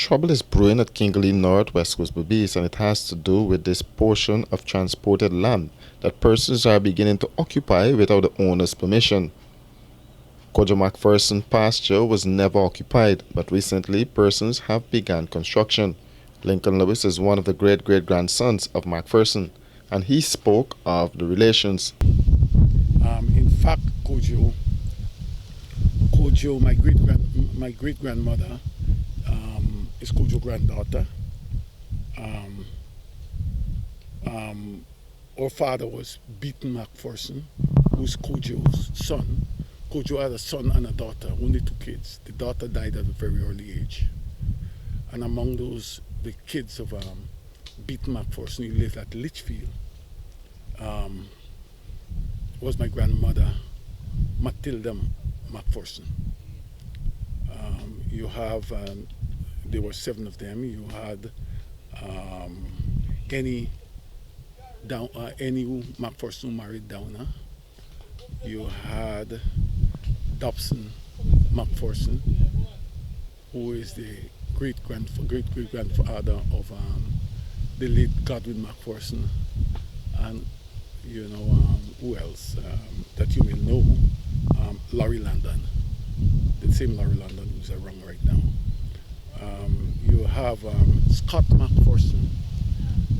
Trouble is brewing at Kingelly West Coast Berbice, and it has to do with this portion of transported land that persons are beginning to occupy without the owner's permission. Kojo McPherson pasture was never occupied, but recently persons have begun construction. Lincoln Lewis is one of the great-great-grandsons of McPherson, and he spoke of the relations. In fact, Kojo, my great grandmother is Kojo's granddaughter. Our father was Beaton McPherson, who's Kojo's son. Kojo had a son and a daughter, only 2 kids. The daughter died at a very early age. And among those, the kids of Beaton McPherson, who lived at Litchfield, was my grandmother, Matilda McPherson. You have, there were 7 of them. You had Annie McPherson, who married Downer. You had Dobson McPherson, who is the great-great-grandfather of the late Godwin McPherson, and you know who else that you may know, Larry Landon, the same Larry Landon who's around right now. You have Scott McPherson.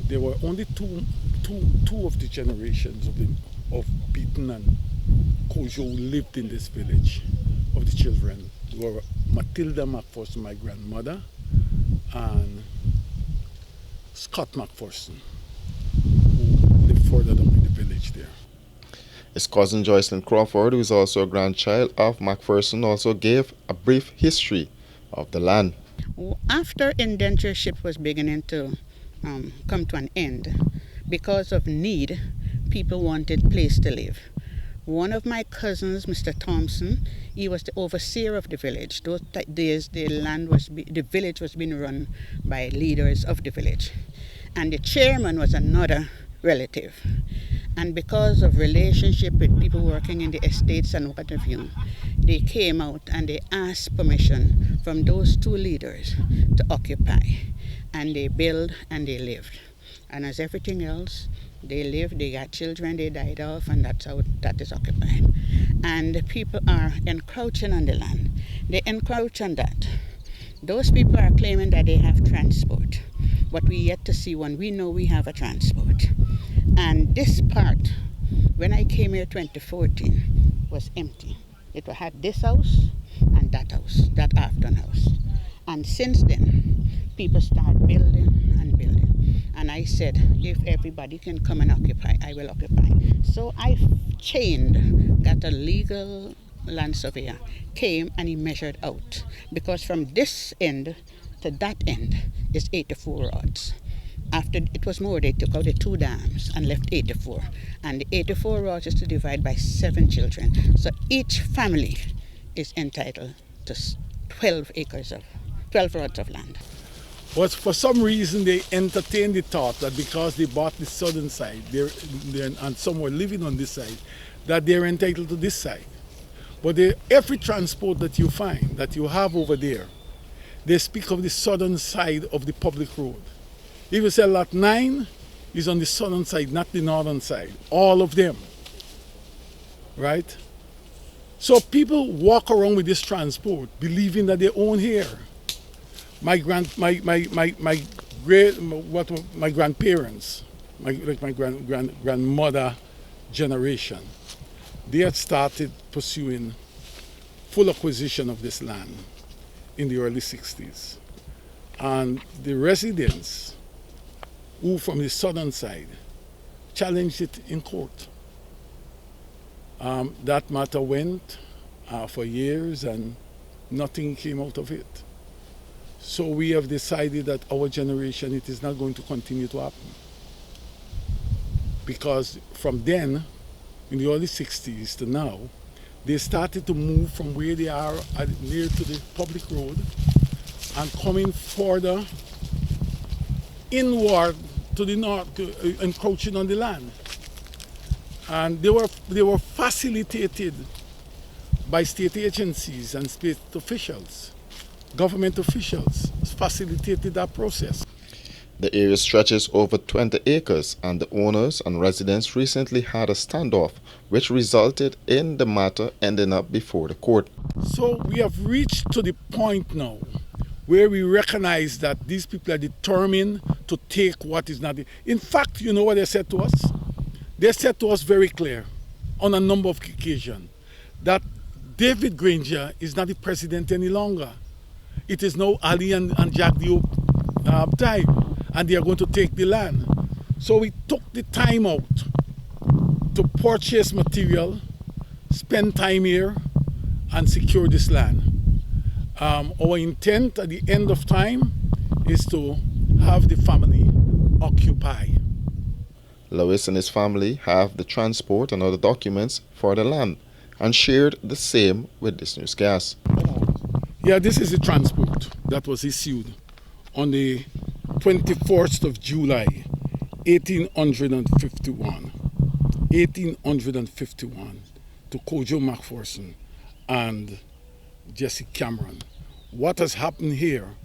There were only two of the generations of Beaton and Kojo who lived in this village, of the children. There were Matilda McPherson, my grandmother, and Scott McPherson, who lived further down in the village there. His cousin Joycelyn Crawford, who is also a grandchild of McPherson, also gave a brief history of the land. After indentureship was beginning to come to an end, because of need, people wanted place to live. One of my cousins, Mr. Thompson, he was the overseer of the village. Those days, the village was being run by leaders of the village, and the chairman was another relative. And because of relationship with people working in the estates and what have you, they came out and they asked permission from those 2 leaders to occupy, and they built and they lived. And as everything else, they lived, they got children, they died off, and that's how that is occupied. And the people are encroaching on the land. They encroach on that. Those people are claiming that they have transport, but we yet to see one. We know we have a transport. And this part, when I came here 2014, was empty. It had this house and that house, that Afton house. And since then, people start building and building. And I said, if everybody can come and occupy, I will occupy. So I got a legal land surveyor, came and he measured out. Because from this end to that end is 84 rods. After it was more, they took out the 2 dams and left 84. And the 84 rods is to divide by 7 children. So each family is entitled to 12 rods of land. But for some reason, they entertained the thought that because they bought the southern side, and some were living on this side, that they're entitled to this side. But every transport that you find, that you have over there, they speak of the southern side of the public road. If you say Lot 9 is on the southern side, not the northern side, all of them, right? So people walk around with this transport, believing that they own here. My grandparents, my grandmother generation, they had started pursuing full acquisition of this land in the early 60s. And the residents who from the southern side challenged it in court. That matter went for years and nothing came out of it. So we have decided that our generation, it is not going to continue to happen. Because from then, in the early 60s to now, they started to move from where they are near to the public road and coming further inward to the north, encroaching on the land. And they were facilitated by state agencies and state officials government officials facilitated that process. The area stretches over 20 acres, and the owners and residents recently had a standoff, which resulted in the matter ending up before the court. So we have reached to the point now where we recognize that these people are determined to take what is not. In fact, you know what they said to us? They said to us very clear on a number of occasions that David Granger is not the president any longer. It is now Ali and Jack Diop time, and they are going to take the land. So we took the time out to purchase material, spend time here, and secure this land. Our intent at the end of time is to have the family occupy. Lewis and his family have the transport and other documents for the land and shared the same with this newscast. Yeah, this is the transport that was issued on the 24th of July, 1851. 1851 to Kojo McPherson and Jesse Cameron. What has happened here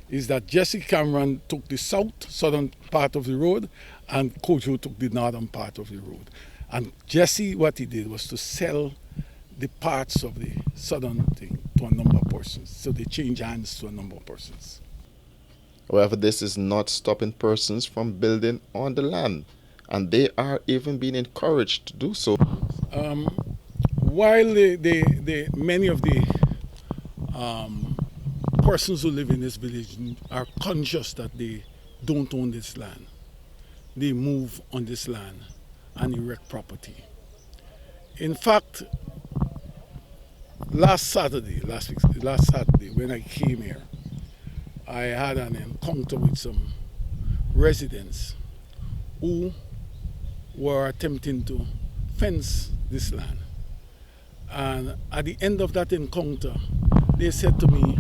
is that Jesse Cameron took the southern part of the road and Kojo took the northern part of the road. And Jesse, what he did was to sell the parts of the southern thing to a number of persons. So they change hands to a number of persons. However, this is not stopping persons from building on the land, and they are even being encouraged to do so. While many of the persons who live in this village are conscious that they don't own this land, they move on this land and erect property. In fact, last Saturday, when I came here, I had an encounter with some residents who were attempting to fence this land. And at the end of that encounter, they said to me,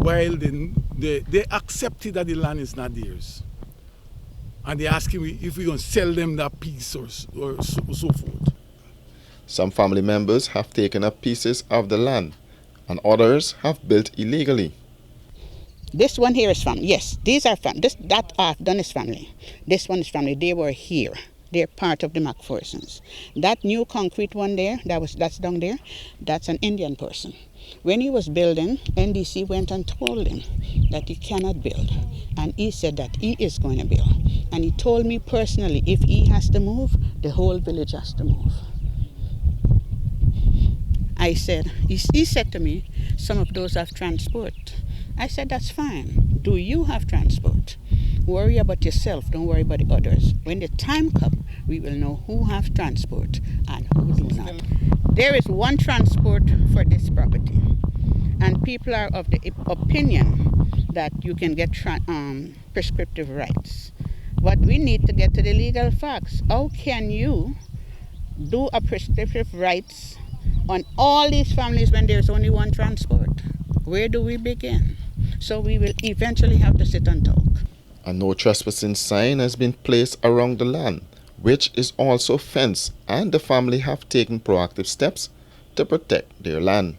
while they accepted that the land is not theirs, and they're asking me if we're going to sell them that piece or so forth. Some family members have taken up pieces of the land, and others have built illegally. This one here is family. Yes, these are family. That I've done is family. This one is family. They were here. They're part of the McPhersons. That new concrete one there, that's down there, that's an Indian person. When he was building, NDC went and told him that he cannot build. And he said that he is going to build. And he told me personally, if he has to move, the whole village has to move. I said, he said to me, some of those have transport. I said, that's fine. Do you have transport? Worry about yourself, don't worry about the others. When the time comes, we will know who have transport and who do not. There is one transport for this property, and people are of the opinion that you can get prescriptive rights. But we need to get to the legal facts. How can you do a prescriptive rights on all these families when there's only one transport? Where do we begin? So we will eventually have to sit and talk. A no trespassing sign has been placed around the land, which is also fenced, and the family have taken proactive steps to protect their land.